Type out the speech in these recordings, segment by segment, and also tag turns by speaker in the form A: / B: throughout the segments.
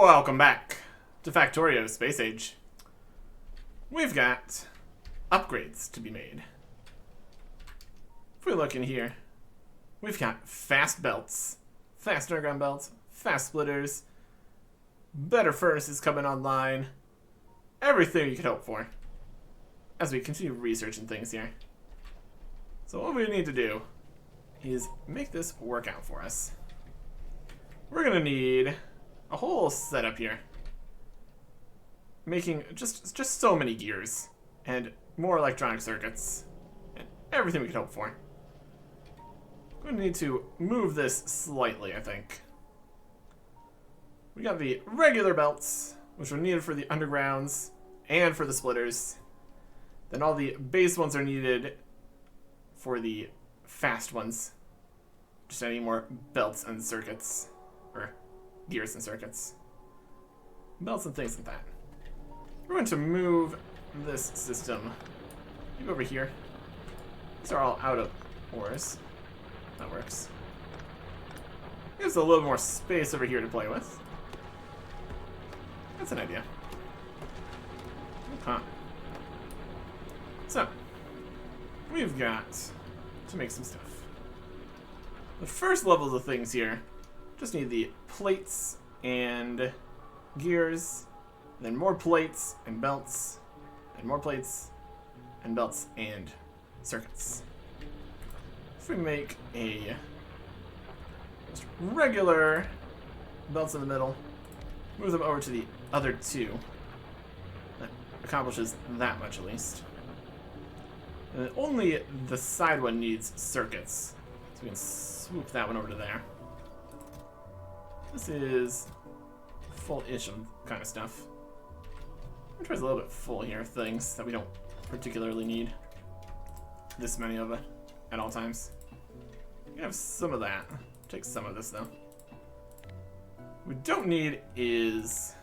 A: Welcome back to Factorio Space Age. We've got upgrades to be made. If we look in here, we've got fast belts, fast underground belts, fast splitters, better furnaces coming online, everything you could hope for as we continue researching things here. So what we need to do is make this work out for us. We're gonna need a whole setup here, making just so many gears and more electronic circuits and everything we could hope for. We're gonna need to move this slightly, I think. We got the regular belts, which are needed for the undergrounds and for the splitters. Then all the base ones are needed for the fast ones. Just any more belts and circuits, or gears and circuits. Belts and things like that. We're going to move this system over here. These are all out of ores. That works. Gives a little more space over here to play with. That's an idea. Huh. So, we've got to make some stuff. The first levels of things here just need the plates and gears, then more plates and belts, and more plates and belts and circuits. If we make a just regular belts in the middle, move them over to the other two, that accomplishes that much at least. And then only the side one needs circuits, so we can swoop that one over to there. This is full-ish kind of stuff. I'm trying a little bit full here of things that we don't particularly need this many of it at all times. We have some of that. Take some of this though. What we don't need is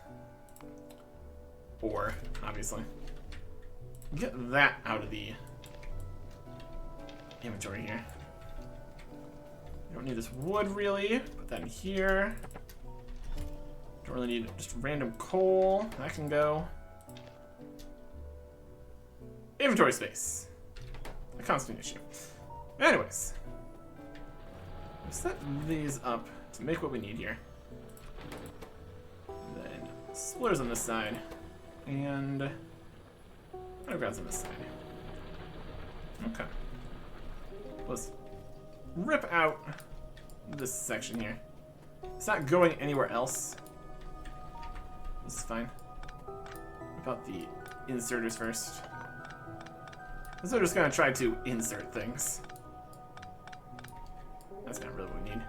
A: ore, obviously. Get that out of the inventory here. We don't need this wood really. Put that in here. Don't really need just random coal. That can go. Inventory space. A constant issue. Anyways. We'll set these up to make what we need here. Then splitters on this side. And undergrounds on this side. Okay. Let's rip out this section here. It's not going anywhere else. This is fine. What about the inserters first? So we're just gonna try to insert things. That's not really what we need.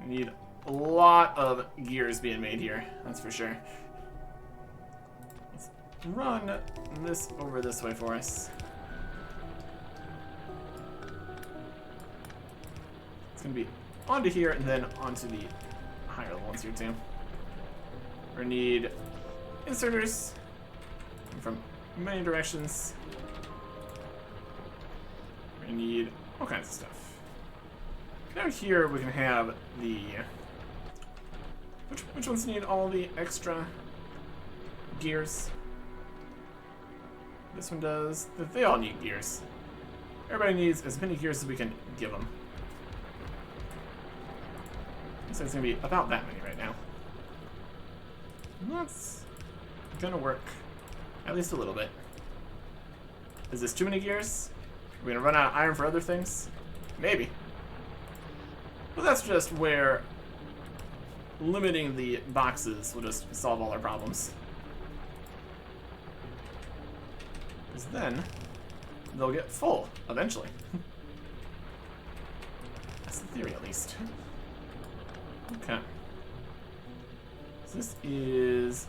A: We need a lot of gears being made here, that's for sure. Let's run this over this way for us. It's gonna be onto here and then onto the higher level ones here too. We need inserters from many directions. We need all kinds of stuff. Down here we can have the which ones need all the extra gears? This one does. They all need gears. Everybody needs as many gears as we can give them. So it's gonna be about that many right now. That's gonna work at least a little bit. Is this too many gears? Are we gonna run out of iron for other things? Maybe. But that's just where limiting the boxes will just solve all our problems. Because then they'll get full eventually. That's the theory, at least. Okay. So this is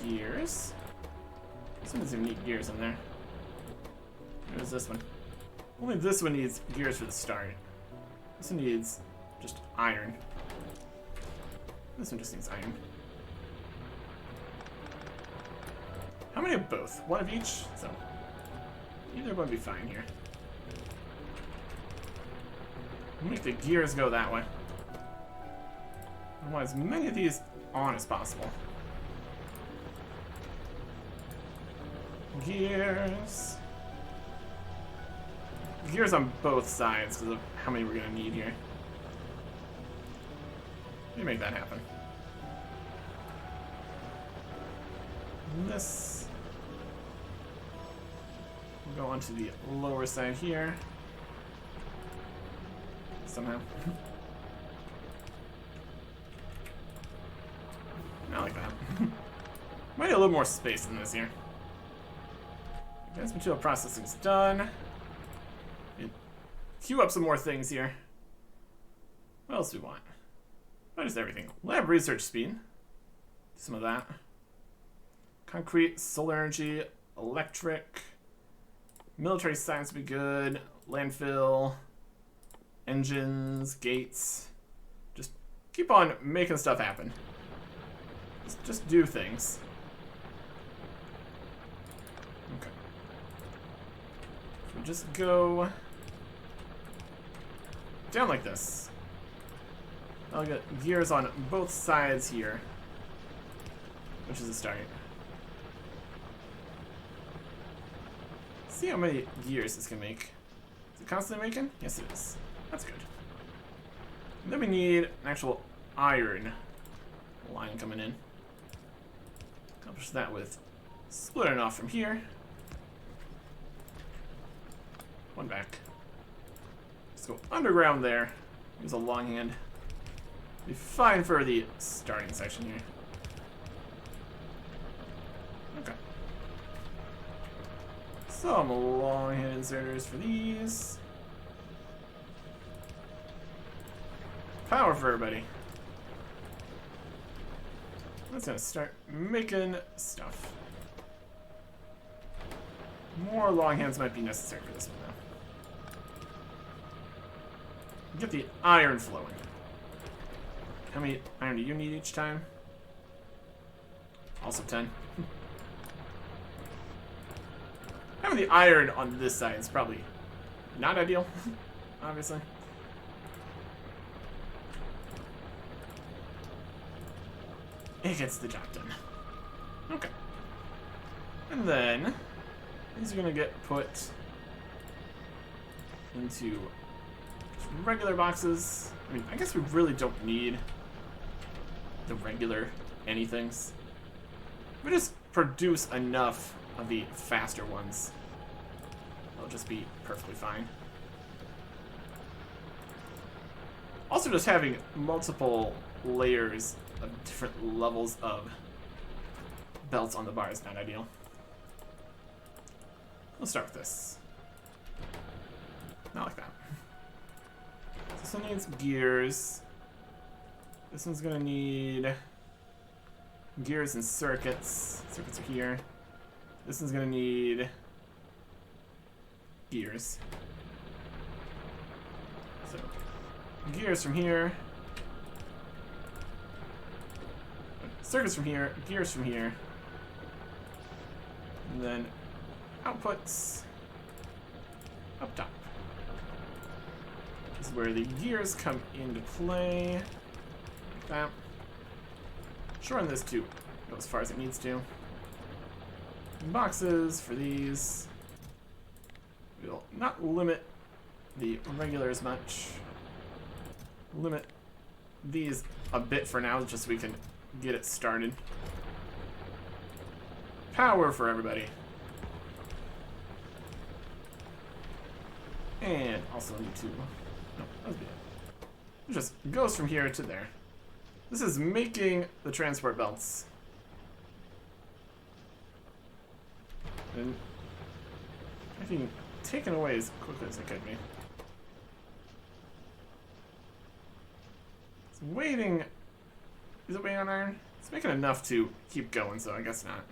A: gears. This one doesn't even need gears in there. Where's this one? Only this one needs gears for the start. This one needs just iron. This one just needs iron. How many of both? One of each? So, either one would be fine here. We'll make the gears go that way. I want as many of these on as possible. Gears. Gears on both sides because of how many we're going to need here. Let me make that happen. And this will go onto the lower side here. Somehow. I like that. Might need a little more space than this here. Advanced material processing's done. Queue up some more things here. What else do we want? What is everything? Lab research speed. Some of that. Concrete, solar energy, electric. Military science would be good. Landfill. Engines, gates. Just keep on making stuff happen. Just do things. Okay. So we just go down like this. I'll get gears on both sides here, which is a start. See how many gears this can make. Is it constantly making? Yes, it is. That's good. And then we need an actual iron line coming in. Accomplish that with splitting off from here. One back. Let's go underground there. Use a long hand. Be fine for the starting section here. Okay. Some long hand inserters for these. Power for everybody. Let's gonna start making stuff. More long hands might be necessary for this one though. Get the iron flowing. How many iron do you need each time? Also 10. Having the iron on this side is probably not ideal, obviously. It gets the job done. Okay. And then these are gonna get put into regular boxes. I mean, I guess we really don't need the regular anythings. We just produce enough of the faster ones. They'll just be perfectly fine. Also, just having multiple layers of different levels of belts on the bar is not ideal. Let's start with this. Not like that. This one needs gears. This one's gonna need gears and circuits. Circuits are here. This one's gonna need gears. So, gears from here. Circuits from here, gears from here. And then outputs up top. This is where the gears come into play. Like that. Shorten this to go as far as it needs to. Boxes for these. We'll not limit the regular as much. Limit these a bit for now, just so we can get it started. Power for everybody. And also need to... No, that was good. It just goes from here to there. This is making the transport belts. And I can take it away as quickly as it could be. It's waiting. Is it waiting on iron? It's making enough to keep going, so I guess not.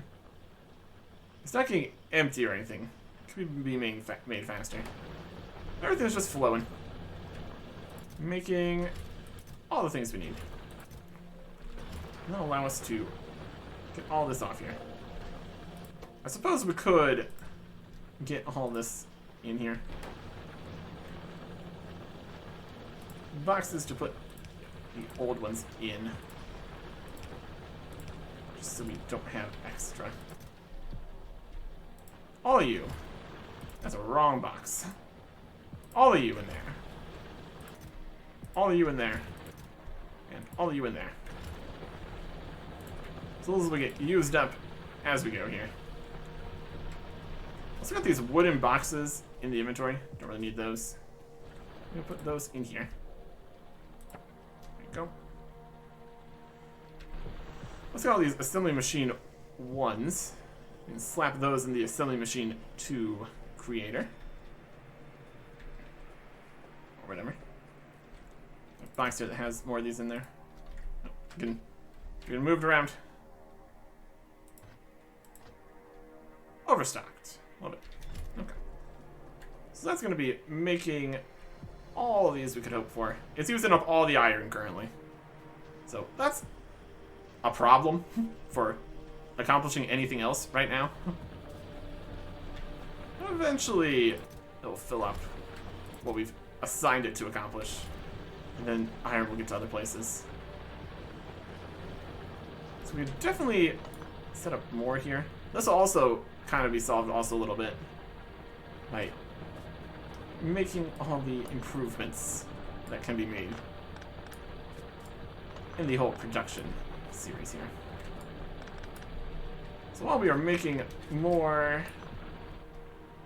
A: It's not getting empty or anything. It could be made faster. Everything's just flowing. Making all the things we need. And that'll allow us to get all this off here. I suppose we could get all this in here. Boxes to put the old ones in. Just so we don't have extra. All of you. That's a wrong box. All of you in there. All of you in there. And all of you in there. So those will get used up as we go here. Also got these wooden boxes in the inventory. Don't really need those. I'm gonna put those in here. There you go. Let's get all these assembly machine 1s. We can slap those in the assembly machine 2 creator. Or whatever. A box here that has more of these in there. Oh, getting moved around. Overstocked. Love it. Okay. So that's going to be making all of these we could hope for. It's using up all the iron currently. So that's a problem for accomplishing anything else right now. Eventually, it'll fill up what we've assigned it to accomplish. And then iron will get to other places. So we definitely set up more here. This will also kind of be solved also a little bit by making all the improvements that can be made in the whole production series here. So while we are making more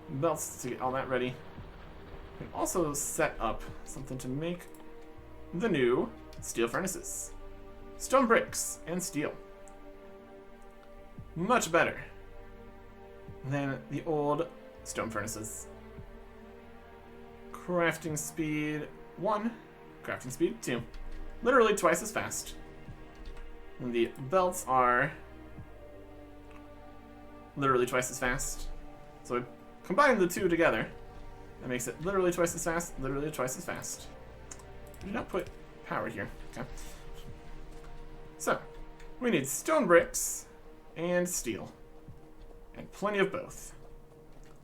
A: belts to get all that ready, we can also set up something to make the new steel furnaces. Stone bricks and steel. Much better than the old stone furnaces. Crafting speed 1, crafting speed 2. Literally twice as fast. And the belts are literally twice as fast. So combine the two together, that makes it literally twice as fast, literally twice as fast. Do not put power here. Okay. So, we need stone bricks and steel. And plenty of both.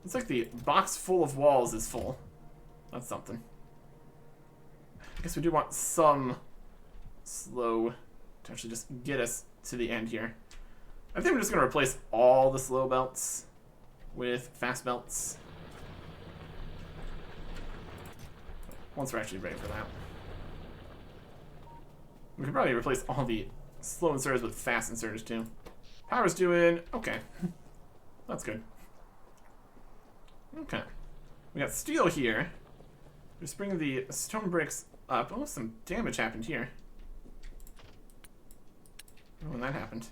A: Looks like the box full of walls is full. That's something. I guess we do want some slow to actually just get us to the end here. I think I'm just going to replace all the slow belts with fast belts. Once we're actually ready for that. We could probably replace all the slow inserters with fast inserters too. Power's doing okay. That's good. Okay. We got steel here. Just bring the stone bricks up. Oh, some damage happened here. I don't know when that happened.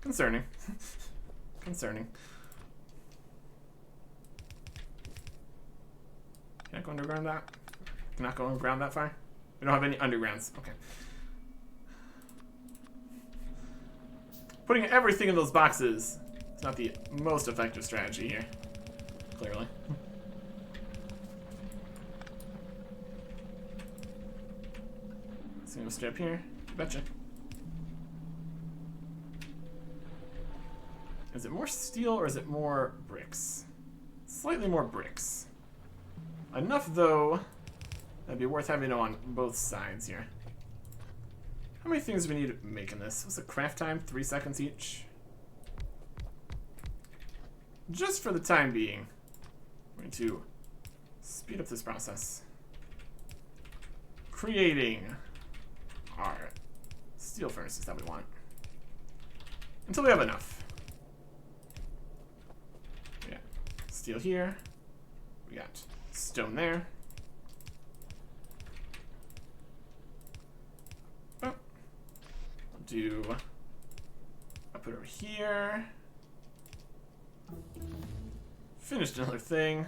A: Concerning. Concerning. Can I go underground that? Can I go underground that far? We don't have any undergrounds. Okay. Putting everything in those boxes is not the most effective strategy here. Clearly. Single step here. Betcha. Is it more steel or is it more bricks? Slightly more bricks. Enough, though, that'd be worth having on both sides here. How many things do we need making this? What's the craft time? 3 seconds each? Just for the time being, we're going to speed up this process. Creating our steel furnaces that we want. Until we have enough. We got steel here. We got stone there. Oh. I'll do... I'll put it over here. Finished another thing.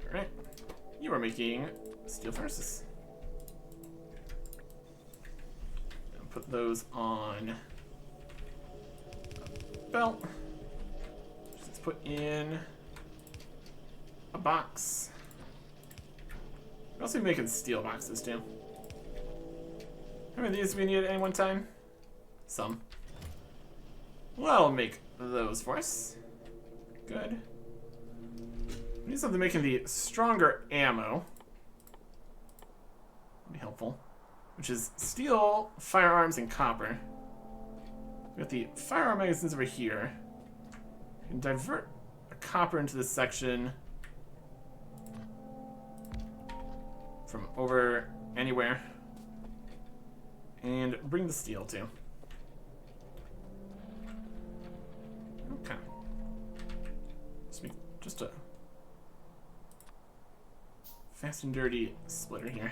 A: Alright. You are making steel furnaces. I'll put those on a belt. Let's put in a box. We're also making steel boxes too. How many of these do we need at any one time? Some. Well, I'll make those for us. Good. We need something making the stronger ammo. Be helpful. which is steel, firearms, and copper. We got the firearm magazines over here. We can divert a copper into this section from over anywhere. And bring the steel too. Okay. Just a fast and dirty splitter here.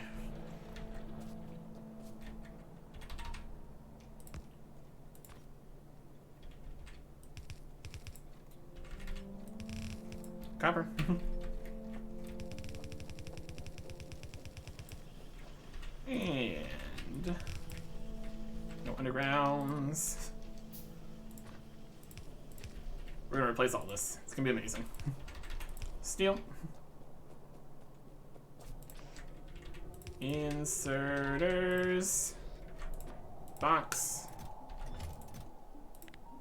A: Copper. And no undergrounds. We're gonna replace all this. It's gonna be amazing. Steel. Inserters. Box.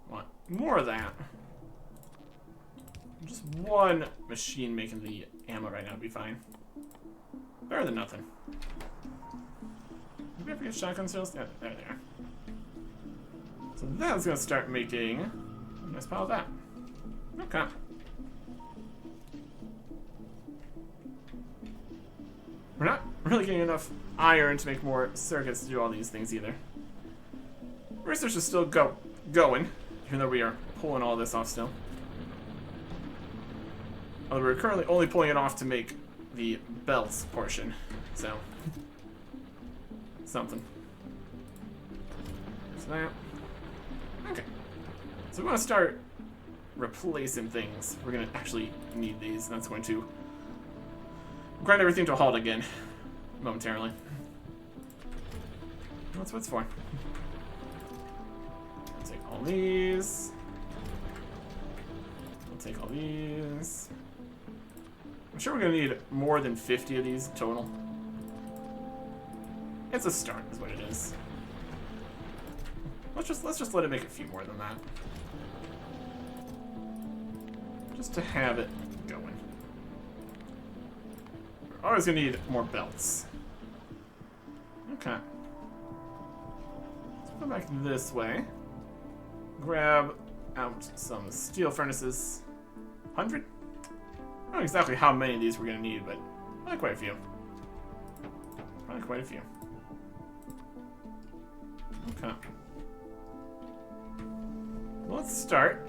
A: Want more of that. Just one machine making the ammo right now would be fine. Better than nothing. Did we ever get shotgun sales? Yeah, there they are. So that's gonna start making a nice pile of that. Okay. We're not really getting enough iron to make more circuits to do all these things either. Research is still going, even though we are pulling all this off still. Although we're currently only pulling it off to make the belts portion, so something. So that. Okay. So we want to start replacing things. We're going to actually need these, and that's going to grind everything to a halt again, momentarily. That's what it's for. I'll take all these. I'll take all these. I'm sure we're gonna need more than 50 of these total. It's a start, is what it is. Let's just let it make a few more than that. Just to have it going. We're always gonna need more belts. Okay. Let's go back this way. Grab out some steel furnaces. 100? I don't know exactly how many of these we're gonna need, but probably quite a few. Probably quite a few. Okay. Let's start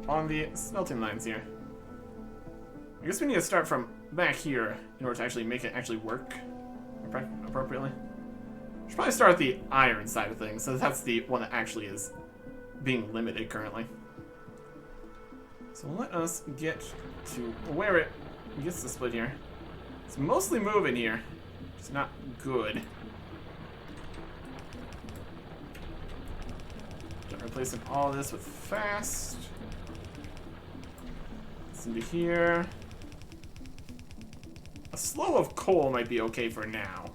A: on the smelting lines here. I guess we need to start from back here in order to actually make it actually work appropriately. We should probably start at the iron side of things, so that's the one that actually is being limited currently. So let us get to where it gets to split here. It's mostly moving here. It's not good. Start replacing all this with fast. It's into here. A slow of coal might be okay for now.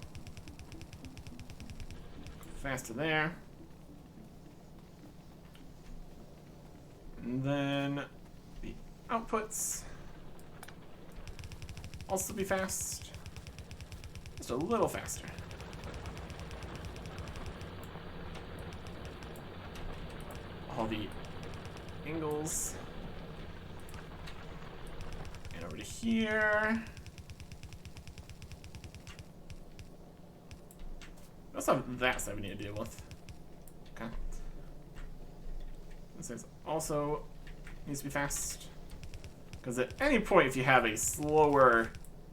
A: Fast to there. And then the outputs also be fast. Just a little faster. All the angles. And over to here. We also have that side we need to deal with. Okay. This is also needs to be fast. Because at any point, if you have a slower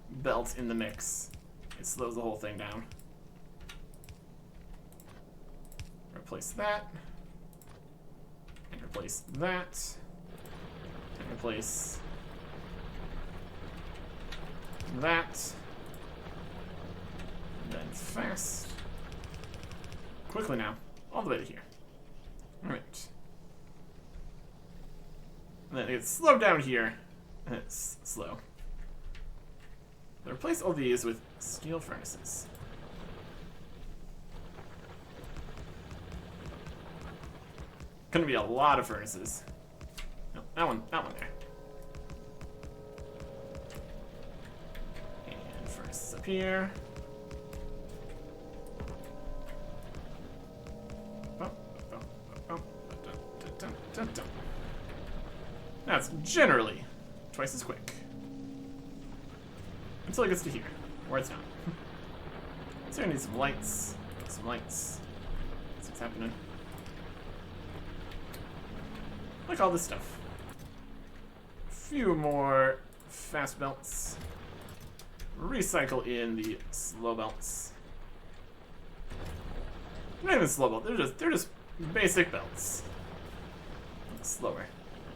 A: belt in the mix, it slows the whole thing down. Replace that. And replace that. And replace that. And then fast. Quickly now. All the way to here. Alright. And then it's slowed down here. And it's slow. Replace all these with steel furnaces. Gonna be a lot of furnaces. No, that one there. And furnaces up here. That's generally twice as quick. Until it gets to here, where it's not. So I need some lights. Some lights. That's what's happening. Like all this stuff. A few more fast belts. Recycle in the slow belts. Not even slow belt, they're just basic belts. Slower,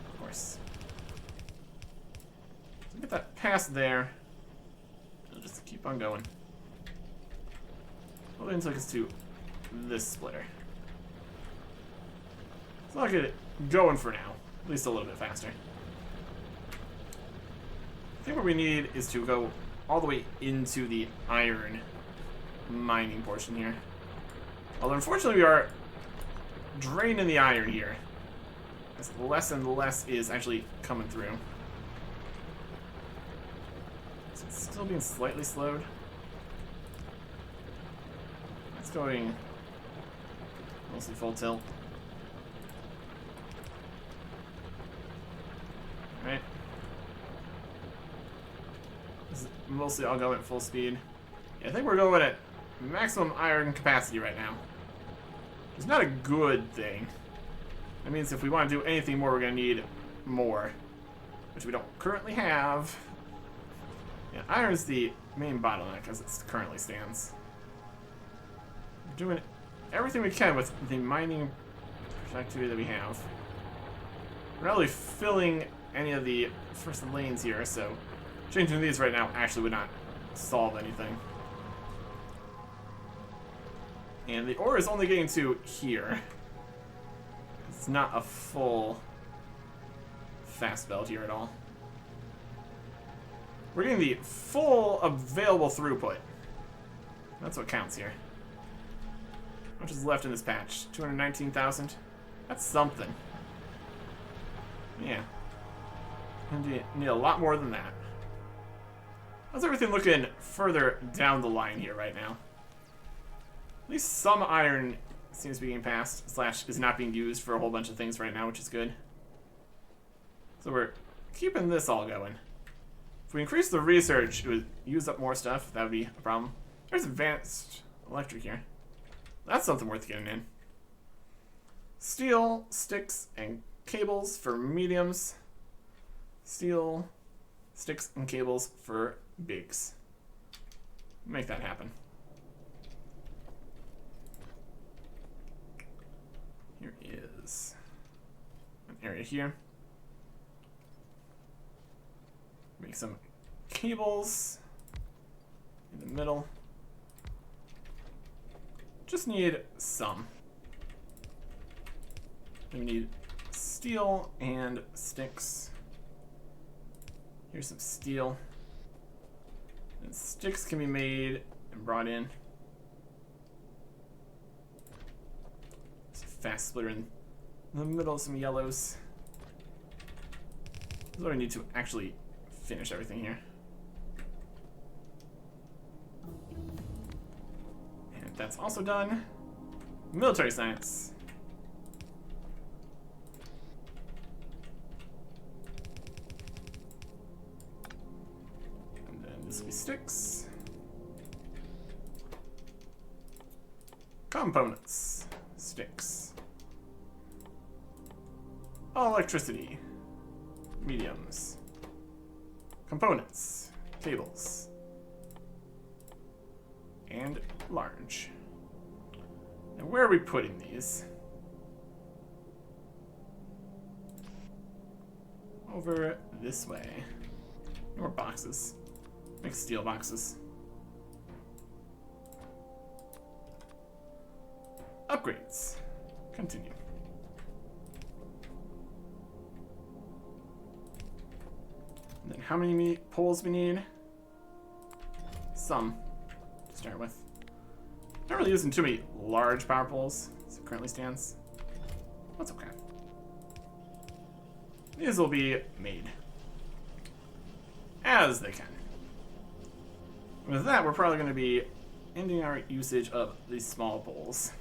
A: of course. So get that past there. I'll just keep on going. Well, then until it gets to this splitter. So I'll get it going for now. At least a little bit faster. I think what we need is to go all the way into the iron mining portion here. Although unfortunately we are draining the iron here. As less and less is actually coming through. Is it still being slightly slowed? It's going mostly full tilt. Right. This is mostly all going at full speed. Yeah, I think we're going at maximum iron capacity right now. It's not a good thing. That means if we want to do anything more, we're going to need more. Which we don't currently have. Yeah, iron's the main bottleneck as it currently stands. We're doing everything we can with the mining activity that we have. We're not really filling any of the first lanes here, so changing these right now actually would not solve anything. And the ore is only getting to here. It's not a full fast belt here at all. We're getting the full available throughput. That's what counts here. How much is left in this patch? 219,000? That's something. Yeah. Need a lot more than that. How's everything looking further down the line here right now? At least some iron seems to be getting passed, / is not being used for a whole bunch of things right now, which is good. So we're keeping this all going. If we increase the research, it would use up more stuff. That would be a problem. There's advanced electric here. That's something worth getting in. Steel, sticks, and cables for mediums. Steel, sticks, and cables for bigs. Make that happen. Here is an area here. Make some cables in the middle. Just need some. Then we need steel and sticks. Here's some steel. And sticks can be made and brought in. It's a fast splitter in the middle of some yellows. This is what I need to actually finish everything here. And that's also done. Military science. And then this will be sticks. Components. Sticks. Electricity. Mediums. Components. Cables. And large. Now where are we putting these? Over this way. More boxes. Make steel boxes. Upgrades. Continue. And then how many poles we need? Some to start with. Not really using too many large power poles as it currently stands. That's okay. These will be made as they can. With that, we're probably going to be ending our usage of these small poles.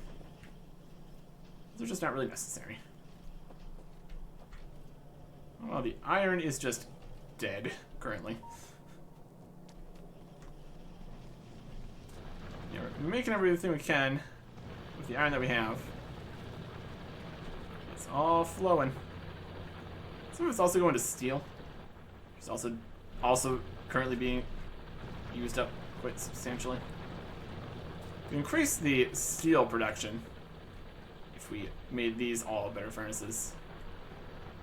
A: They're just not really necessary. Well, the iron is just dead currently. Yeah, we're making everything we can with the iron that we have. It's all flowing. Some of it's also going to steel. It's also currently being used up quite substantially. We increase the steel production if we made these all better furnaces.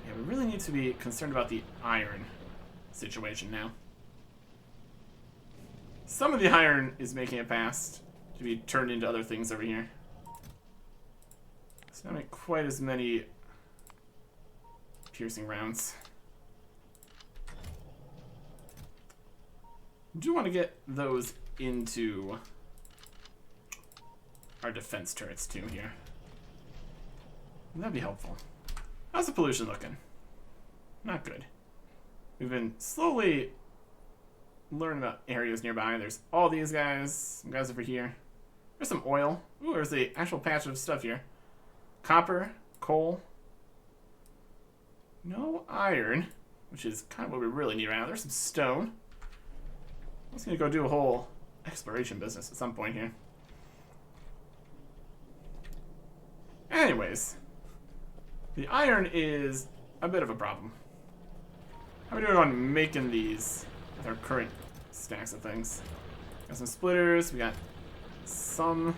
A: Yeah, we really need to be concerned about the iron situation now. Some of the iron is making it past to be turned into other things over here. It's not quite as many piercing rounds. I do want to get those into our defense turrets too here. That'd be helpful. How's the pollution looking? Not good. We've been slowly learning about areas nearby. There's all these guys, some guys over here. There's some oil. Ooh, there's the actual patch of stuff here. Copper, coal. No iron, which is kind of what we really need right now. There's some stone. I'm just gonna go do a whole exploration business at some point here. Anyways, the iron is a bit of a problem. How are we doing on making these with our current stacks of things? Got some splitters, we got some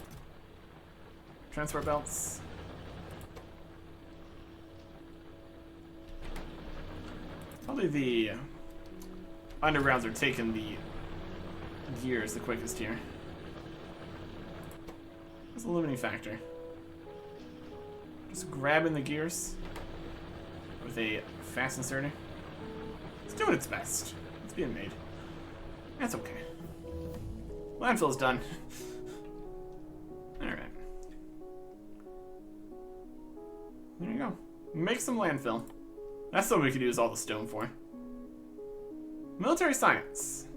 A: transport belts. Probably the undergrounds are taking the gears the quickest here. What's the limiting factor? Just grabbing the gears with a fast inserter. It's doing its best. It's being made. That's okay. Landfill's done. Alright. There you go. Make some landfill. That's what we could use all the stone for. Military science.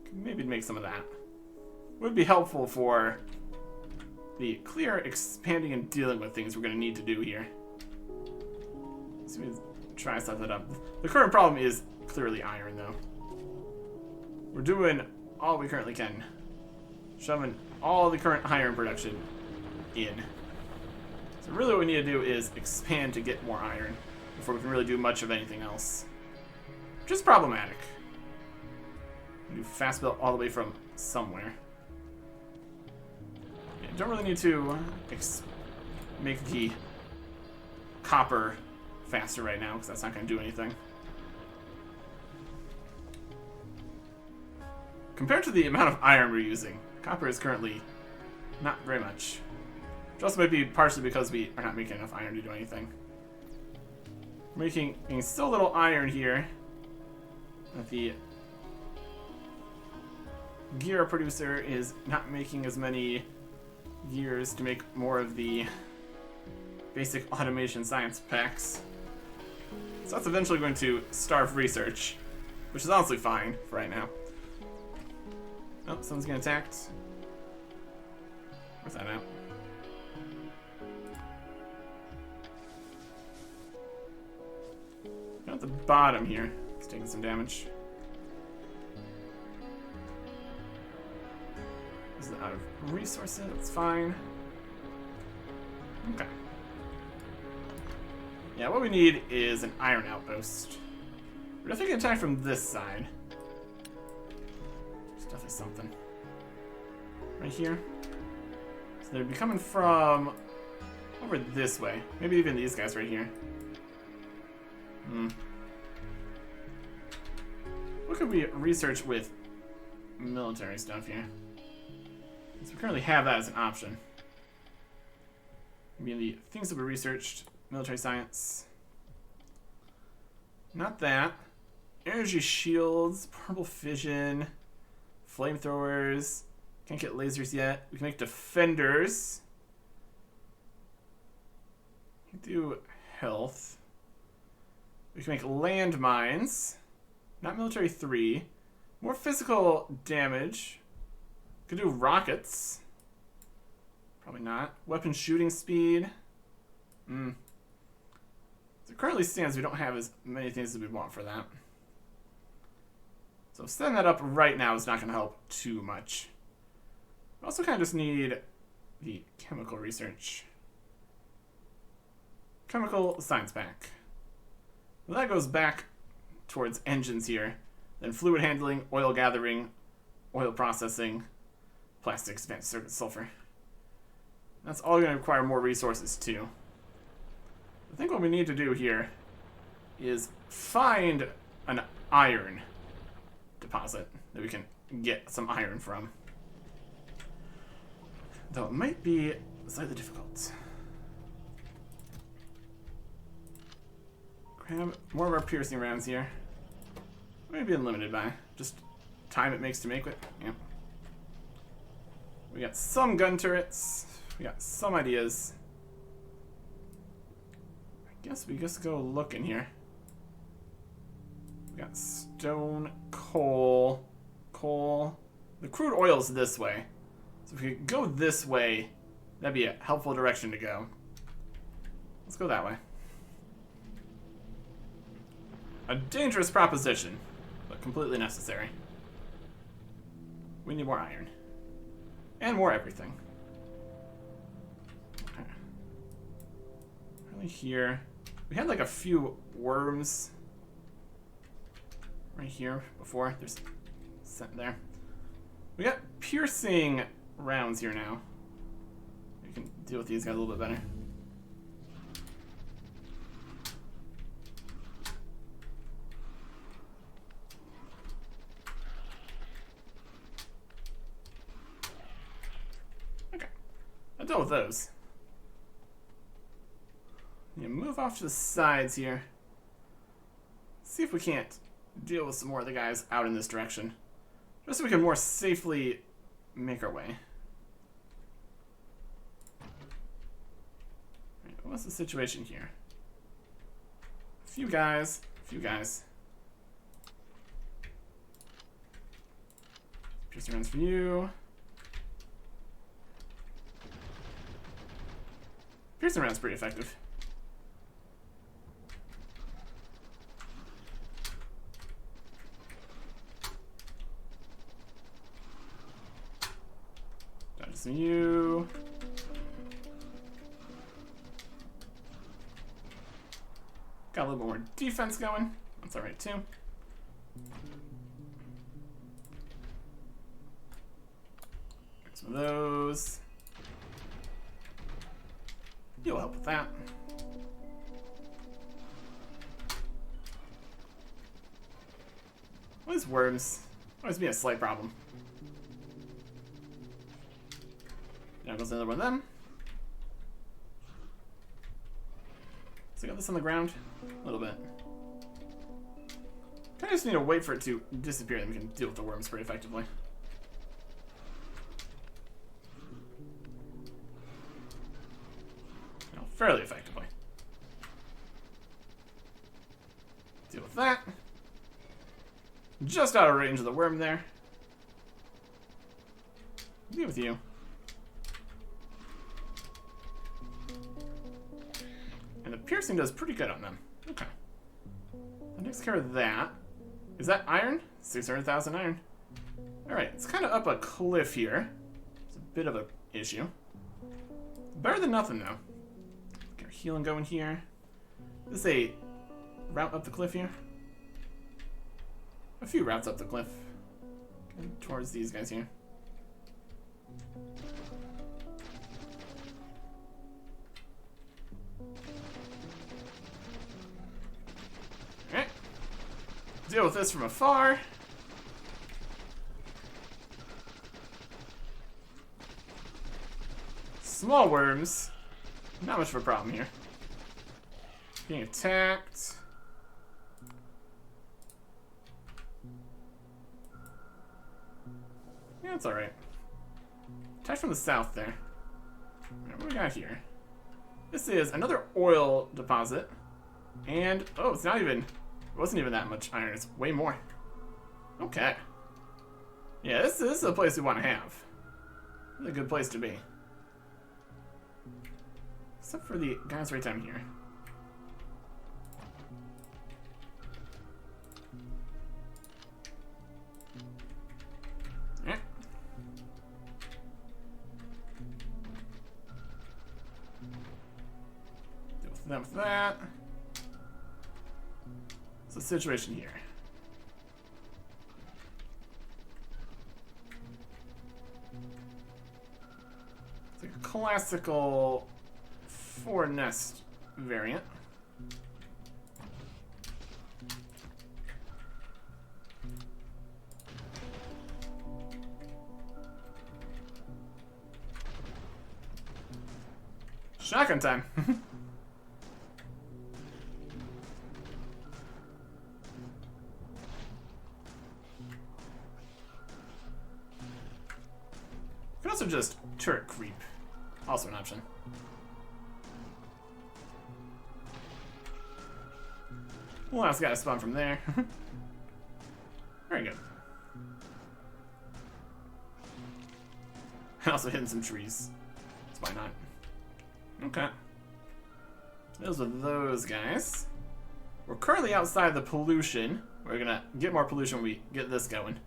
A: Could maybe make some of that. Would be helpful for the clear expanding and dealing with things we're going to need to do here. So we try to set that up. The current problem is clearly iron, though. We're doing all we currently can. Shoving all the current iron production in. So really what we need to do is expand to get more iron before we can really do much of anything else. Which is problematic. We do fast build all the way from somewhere. Yeah, don't really need to make the copper faster right now, because that's not going to do anything. Compared to the amount of iron we're using, copper is currently not very much. Which also might be partially because we are not making enough iron to do anything. We're making still a little iron here. But the gear producer is not making as many gears to make more of the basic automation science packs. So that's eventually going to starve research, which is honestly fine for right now. Oh, someone's getting attacked. Where's that out? At the bottom here, it's taking some damage. This is out of resources, that's fine. Okay. Yeah, what we need is an iron outpost. We're definitely getting attacked from this side. There's definitely something. Right here. So they'd be coming from over this way. Maybe even these guys right here. What could we research with military stuff here? Because we currently have that as an option. Maybe the things that we researched, military science. Not that. Energy shields, purple fission, flamethrowers. Can't get lasers yet. We can make defenders. We can do health. We can make landmines. Not military 3. More physical damage. Could do rockets. Probably not. Weapon shooting speed. As it currently stands, we don't have as many things as we want for that. So setting that up right now is not going to help too much. We also kind of just need the chemical research. Chemical science pack. Well, that goes back towards engines here. Then fluid handling, oil gathering, oil processing, plastics, advanced circuit, sulfur. That's all going to require more resources too. I think what we need to do here is find an iron deposit that we can get some iron from. Though it might be slightly difficult. Grab more of our piercing rounds here. Maybe unlimited by just time it makes to make it. Yeah. We got some gun turrets. We got some ideas. I guess we just go look in here. We got stone, coal. The crude oil's this way. So if we could go this way, that'd be a helpful direction to go. Let's go that way. A dangerous proposition, but completely necessary. We need more iron. And more everything. Okay. Really here. We had like a few worms right here before. There's sent there. We got piercing rounds here now. We can deal with these guys a little bit better. Okay. I dealt with those. Yeah, move off to the sides here. See if we can't deal with some more of the guys out in this direction. Just so we can more safely make our way. Right, what's the situation here? A few guys. Piercing rounds for you. Piercing round's pretty effective. Dodge you. Got a little bit more defense going. That's alright too. Get some of those. You'll help with that. Well, these worms always be a slight problem. Now goes another one of them. So I got this on the ground a little bit. Kind of just need to wait for it to disappear, then we can deal with the worms pretty effectively. No, fairly effectively. Deal with that. Just out of range of the worm there. Deal with you. And the piercing does pretty good on them. Okay. That takes care of that. Is that iron? 600,000 iron. Alright, it's kind of up a cliff here. It's a bit of an issue. Better than nothing, though. Get our healing going here. Is this a route up the cliff here? A few routes up the cliff. Going towards these guys here. Alright. Deal with this from afar. Small worms. Not much of a problem here. Being attacked. Yeah, it's alright. Attack from the south there. Alright, what do we got here? This is another oil deposit. And, oh, it's not even, it wasn't even that much iron. It's way more. Okay. Yeah, this is a place we want to have. It's a good place to be. Except for the guys right down here. that with that. What's the situation here? It's like a classical 4-nest variant. Shotgun time. Could also just turret creep. Also an option. Last guy spawn from there. Very good. Also hitting some trees. So why not? Okay. Those are those guys. We're currently outside the pollution. We're gonna get more pollution when we get this going.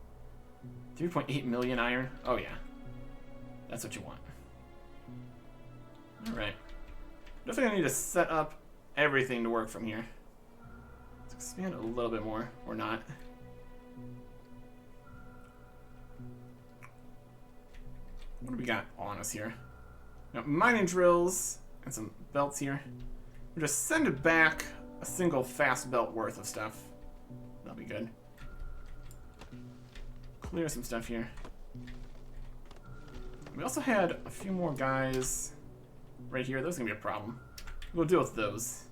A: 3.8 million iron. Oh yeah. That's what you want. Alright. Definitely gonna need to set up everything to work from here. Let's expand it a little bit more. Or not. What do we got on us here? Now, mining drills and some belts here. We'll just send it back a single fast belt worth of stuff. That'll be good. Clear some stuff here. We also had a few more guys right here. Those are gonna be a problem. We'll deal with those.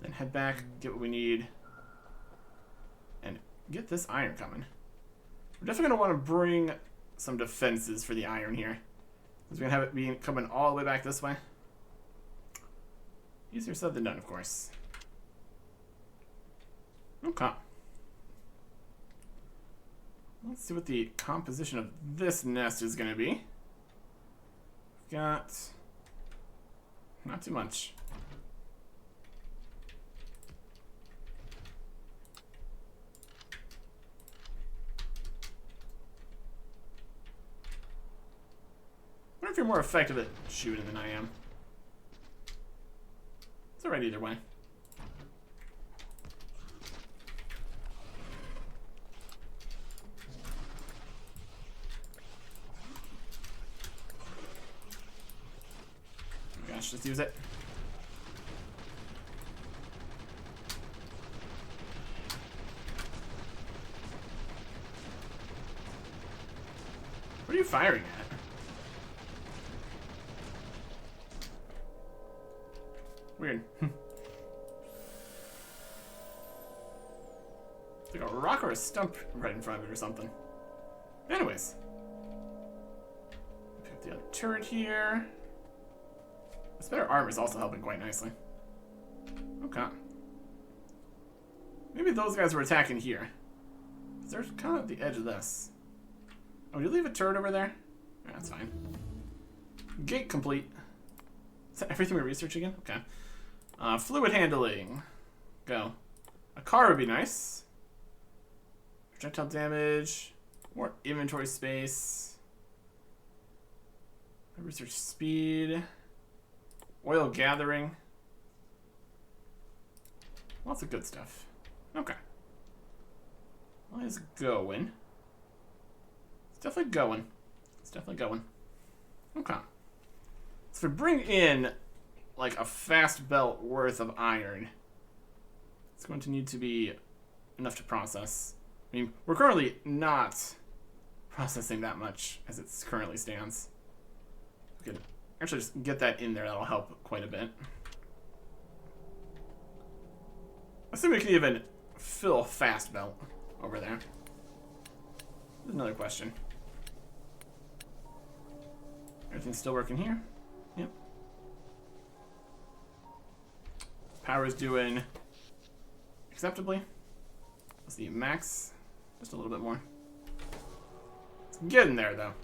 A: Then head back, get what we need, and get this iron coming. We're definitely gonna want to bring some defenses for the iron here. Because we're going to have it be coming all the way back this way. Easier said than done, of course. Okay. Let's see what the composition of this nest is going to be. We've got not too much. I wonder if you're more effective at shooting than I am. It's alright either way. Oh gosh, just use it. What are you firing at? Weird. It's like a rock or a stump right in front of it or something. Anyways. Pick up the other turret here. This better armor is also helping quite nicely. Okay. Maybe those guys were attacking here. They're kind of at the edge of this. Oh, you leave a turret over there? Yeah, that's fine. Gate complete. Is that everything we research again? Okay. Fluid handling. Go. A car would be nice. Projectile damage. More inventory space. Research speed. Oil gathering. Lots of good stuff. Okay. Well, it's going. It's definitely going. It's definitely going. Okay. So if we bring in like a fast belt worth of iron, it's going to need to be enough to process. I mean, we're currently not processing that much as it currently stands. We could actually just get that in there. That'll help quite a bit. I assume we can even fill a fast belt over there. There's another question. Everything's still working here? Yep. Power's doing acceptably. Let's see, max. Just a little bit more. It's getting there, though.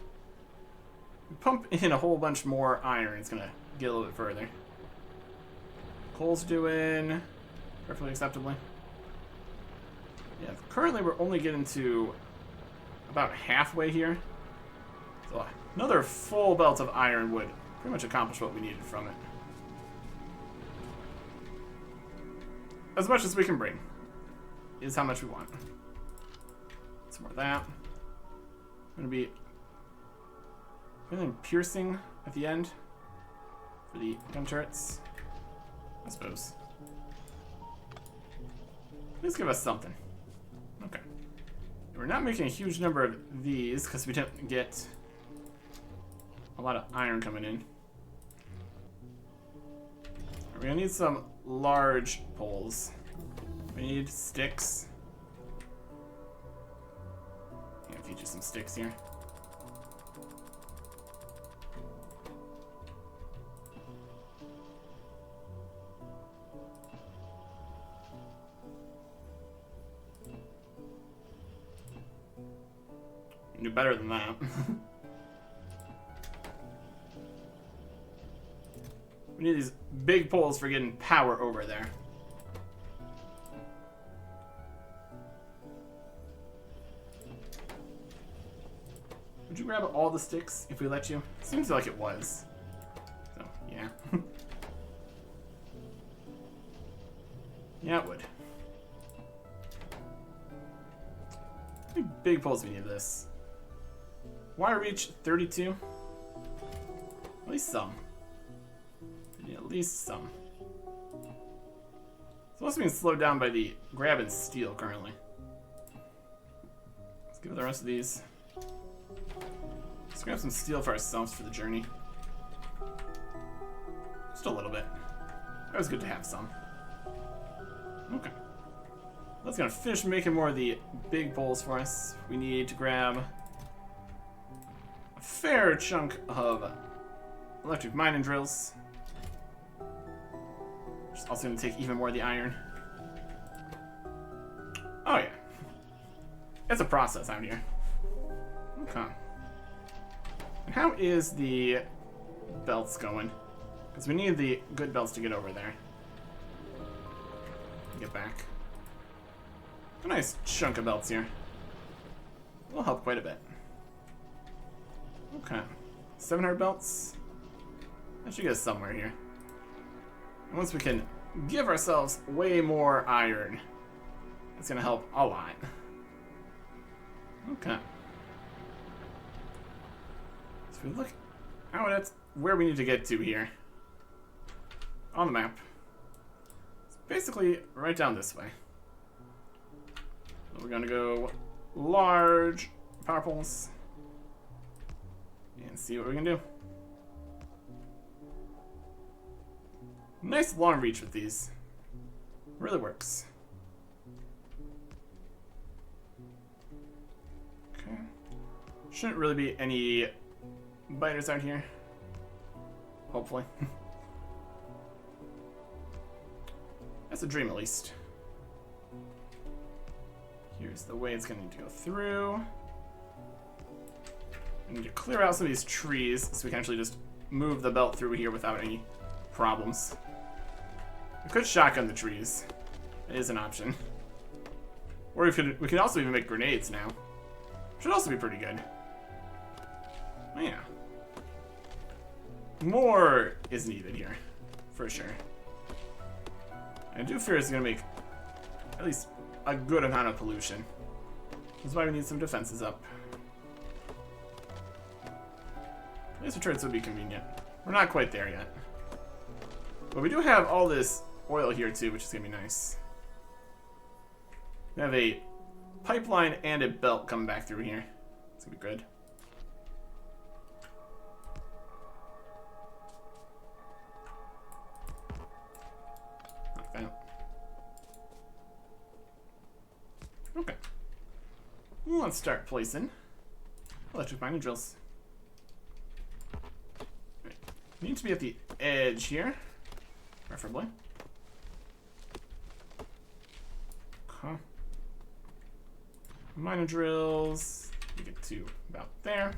A: We pump in a whole bunch more iron, it's gonna get a little bit further. Coal's doing perfectly acceptably. Yeah, currently we're only getting to about halfway here. So another full belt of iron would pretty much accomplish what we needed from it. as much as we can bring is how much we want. Some more of that. Gonna be anything piercing at the end for the gun turrets, I suppose. Please give us something. Okay. We're not making a huge number of these because we didn't get a lot of iron coming in. We're gonna need some large poles. We need sticks. I'm gonna feed you some sticks here. You do better than that. We need these big poles for getting power over there. Would you grab all the sticks if we let you? Seems like it was. So, yeah. Yeah, it would. How many big poles do we need this? Wire reach 32? At least some. At least some. It's also being slowed down by the grab and steal currently. Let's give it the rest of these. Let's grab some steel for ourselves for the journey. Just a little bit. That was good to have some. Okay. That's gonna finish making more of the big poles for us. We need to grab a fair chunk of electric mining drills. Which is also gonna take even more of the iron. Oh yeah. It's a process out here. Okay. And how is the belts going? Because we need the good belts to get over there. Get back. A nice chunk of belts here. Will help quite a bit. Okay. 700 belts. That should get us somewhere here. And once we can give ourselves way more iron, it's gonna help a lot. Okay. So we look out at where we need to get to here. On the map. It's basically right down this way. So we're gonna go large power poles and see what we can do. Nice long reach with these. Really works. Okay. Shouldn't really be any biters out here. Hopefully. That's a dream, at least. Here's the way it's going to need to go through. We need to clear out some of these trees so we can actually just move the belt through here without any problems. We could shotgun the trees. It is an option. Or we could also even make grenades now. Should also be pretty good. Oh, yeah. More is needed here, for sure. I do fear it's going to make at least a good amount of pollution. That's why we need some defenses up. Laser turrets would be convenient. We're not quite there yet. But we do have all this oil here too, which is going to be nice. We have a pipeline and a belt coming back through here. It's going to be good. Like that. Okay. Let's start placing electric mining drills. Right. We need to be at the edge here, preferably. Okay. Mining drills. We get to about there.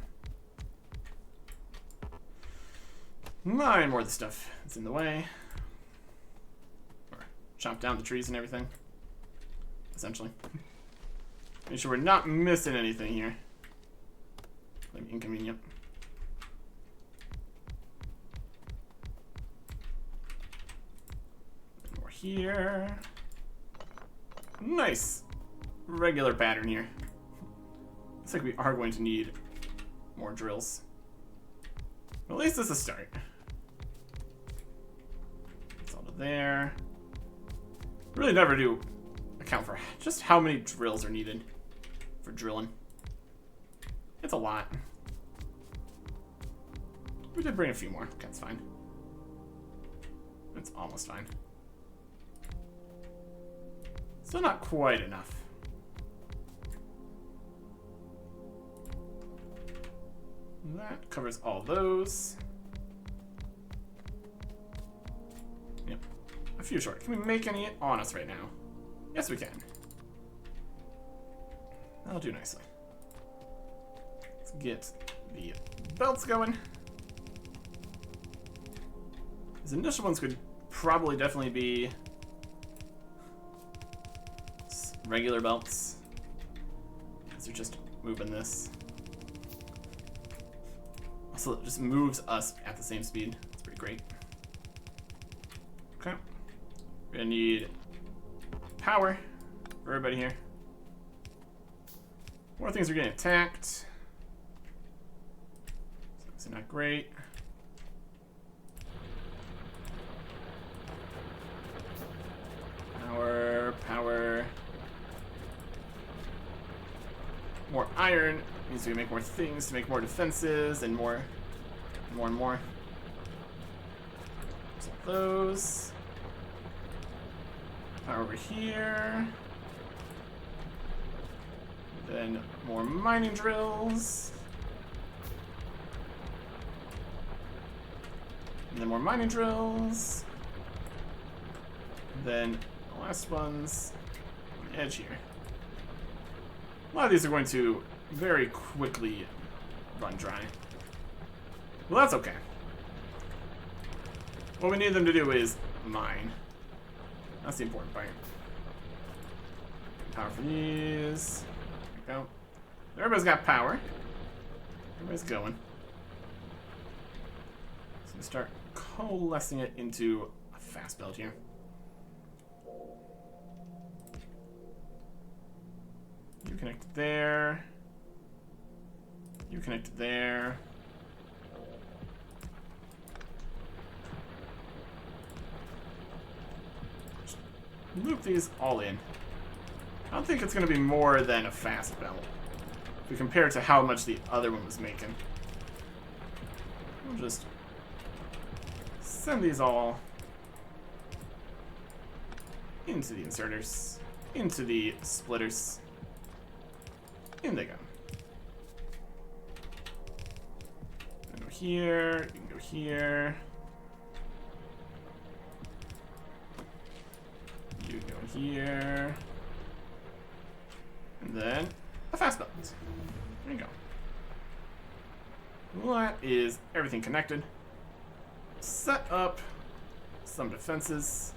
A: Mine more of the stuff that's in the way. Or chop down the trees and everything. Essentially. Make sure we're not missing anything here. Like inconvenient. More here. Nice regular pattern here. Looks like we are going to need more drills. But at least it's a start. It's all to there. Really never do account for just how many drills are needed for drilling. It's a lot. We did bring a few more. That's fine. It's almost fine. Still not quite enough. That covers all those. Yep. A few short. Can we make any on us right now? Yes, we can. That'll do nicely. Let's get the belts going. These initial ones could probably definitely be regular belts, because they're just moving this. Also, it just moves us at the same speed. It's pretty great. Okay. We're gonna need power for everybody here. More things are getting attacked. So it's not great. Power. More iron means we make more things to make more defenses and more. So those. Power over here. Then more mining drills. And then more mining drills. And then the last one's on the edge here. A lot of these are going to very quickly run dry. Well, that's okay. What we need them to do is mine. That's the important part. Power for these. There we go. Everybody's got power. Everybody's going. So we start coalescing it into a fast belt here. You connect there. You connect there. Just loop these all in. I don't think it's going to be more than a fast belt if we compare it to how much the other one was making. We'll just send these all into the inserters, into the splitters. In they go. You can go here, you can go here. You go here. And then a fast belt. There you go. Well, that is everything connected. Set up some defenses.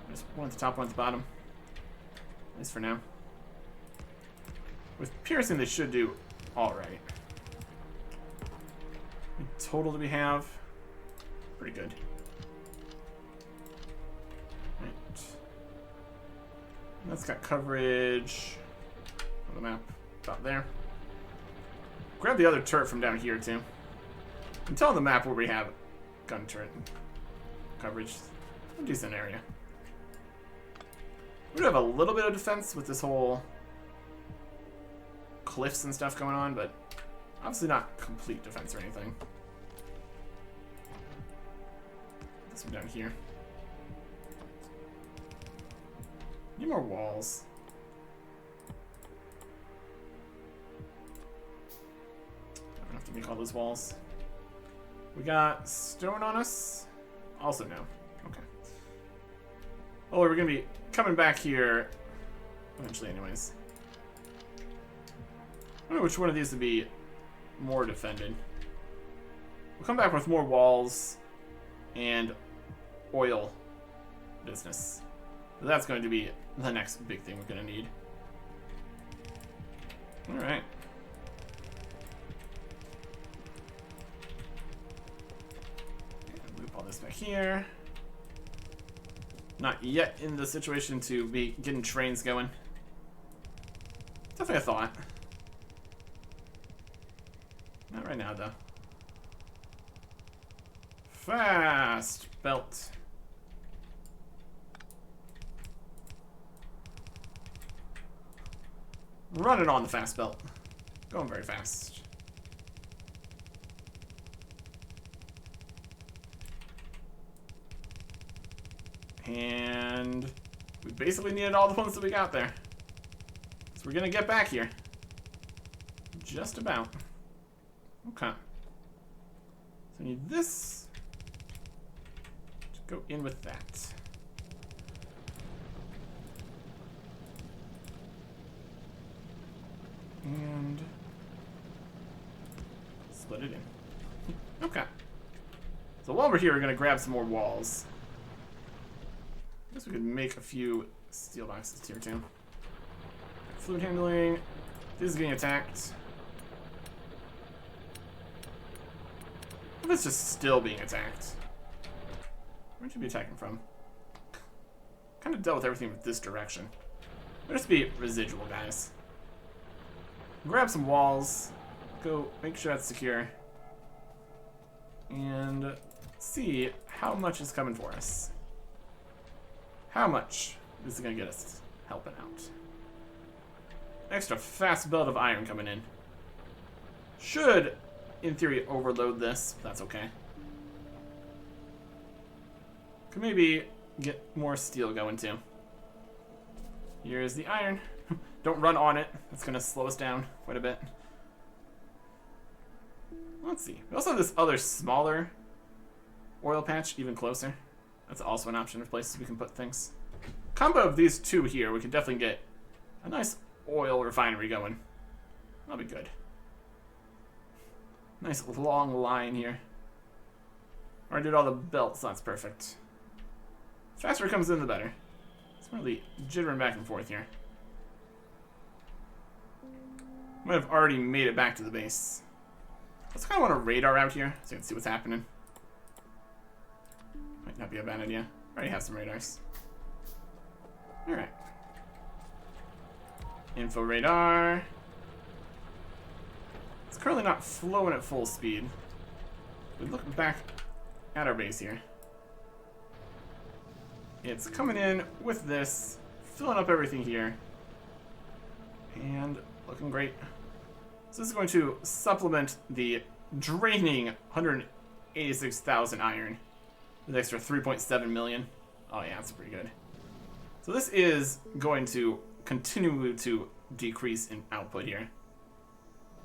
A: There's one at the top, one at the bottom. At least for now. With piercing, they should do alright. Total do we have? Pretty good. Right. That's got coverage on the map about there. Grab the other turret from down here, too. And tell the map where we have gun turret coverage. A decent area. We do have a little bit of defense with this whole cliffs and stuff going on, but obviously not complete defense or anything. This one down here. Need more walls. I don't have to make all those walls. We got stone on us. Also no. Okay. Oh, we're gonna be coming back here eventually anyways. I wonder which one of these would be more defended. We'll come back with more walls and oil business. So that's going to be the next big thing we're going to need. Alright. Loop all this back here. Not yet in the situation to be getting trains going. Definitely a thought. Not right now, though. Fast belt. Running on the fast belt. Going very fast. And we basically needed all the ones that we got there. So we're gonna get back here. Just about. Okay. So we need this to go in with that. And split it in. Okay. So while we're here, we're gonna grab some more walls. I guess we could make a few steel boxes here too. Fluid handling. This is getting attacked. If it's just still being attacked. Where should be attacking from? Kind of dealt with everything with this direction. It'll just be residual, guys. Grab some walls. Go make sure that's secure. And see how much is coming for us. How much is it going to get us helping out? Extra fast belt of iron coming in. Should, in theory, overload this. That's okay. Could maybe get more steel going too. Here's the iron. Don't run on it. That's going to slow us down quite a bit. Let's see. We also have this other smaller oil patch even closer. That's also an option of places we can put things. Combo of these two here, we could definitely get a nice oil refinery going. That'll be good. Nice long line here. Already did all the belts, so that's perfect. The faster it comes in, the better. It's really jittering back and forth here. Might have already made it back to the base. Let's kind of want a radar out here so you can see what's happening. Might not be a bad idea. Already have some radars. Alright. Info radar. It's currently not flowing at full speed. We look back at our base here. It's coming in with this, filling up everything here. And looking great. So this is going to supplement the draining 186,000 iron with extra 3.7 million. Oh yeah, that's pretty good. So this is going to continue to decrease in output here.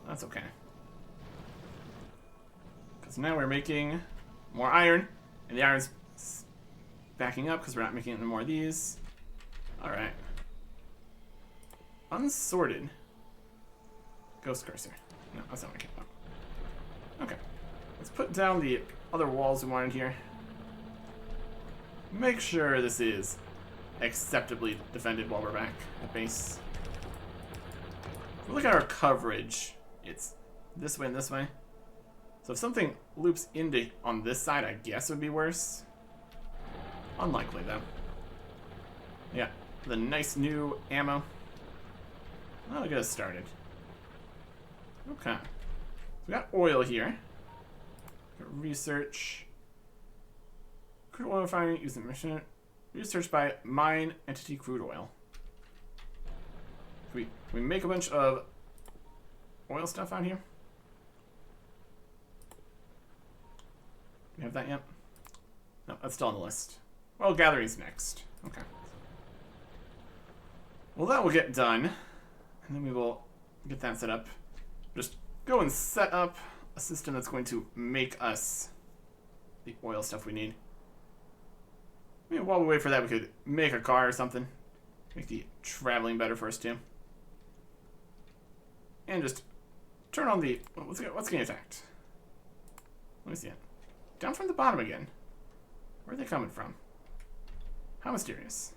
A: That's okay. Because now we're making more iron, and the iron's backing up because we're not making any more of these. Alright. Unsorted. Ghost cursor. No, that's not what I came about. Okay. Let's put down the other walls we wanted here. Make sure this is acceptably defended while we're back at base. If we look at our coverage, it's this way and this way. So if something loops into on this side, I guess it would be worse. Unlikely, though. Yeah, the nice new ammo. That'll get us started. Okay. So we got oil here. Got research. Crude oil refining using mission. Research by mine entity crude oil. We make a bunch of oil stuff out here. Do we have that yet? No, that's still on the list. Well, gathering's next. Okay. Well, that will get done. And then we will get that set up. Just go and set up a system that's going to make us the oil stuff we need. Maybe while we wait for that, we could make a car or something. Make the traveling better for us, too. And just turn on the... What's getting attacked? Let me see it. Down from the bottom again. Where are they coming from? How mysterious.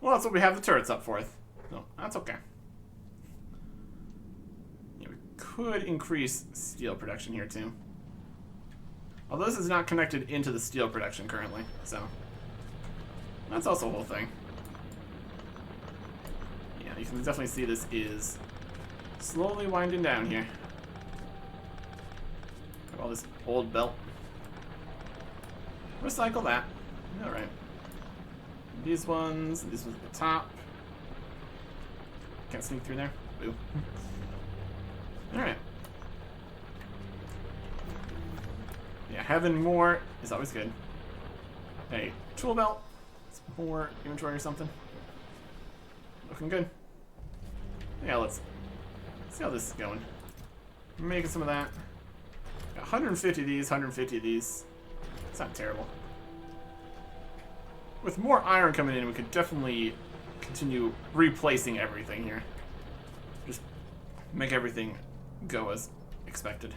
A: Well, that's what we have the turrets up for. No, that's okay. Yeah, we could increase steel production here, too. Although this is not connected into the steel production currently, so that's also a whole thing. Yeah, you can definitely see this is slowly winding down here. Got all this old belt. Recycle that. Alright. These ones at the top. Can't sneak through there. Boo. Alright. Yeah, having more is always good. Hey, tool belt. Some more inventory or something. Looking good. Yeah, let's see how this is going. Making some of that. Got 150 of these, 150 of these. It's not terrible. With more iron coming in, we could definitely continue replacing everything here. Just make everything go as expected.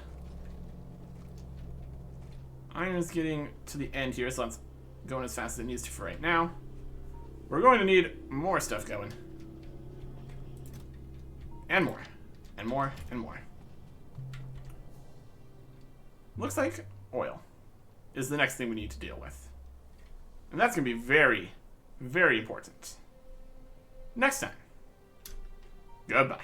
A: Iron is getting to the end here, so it's going as fast as it needs to for right now. We're going to need more stuff going. And more. And more, and more. Looks like oil is the next thing we need to deal with. And that's going to be very, very important. Next time. Goodbye.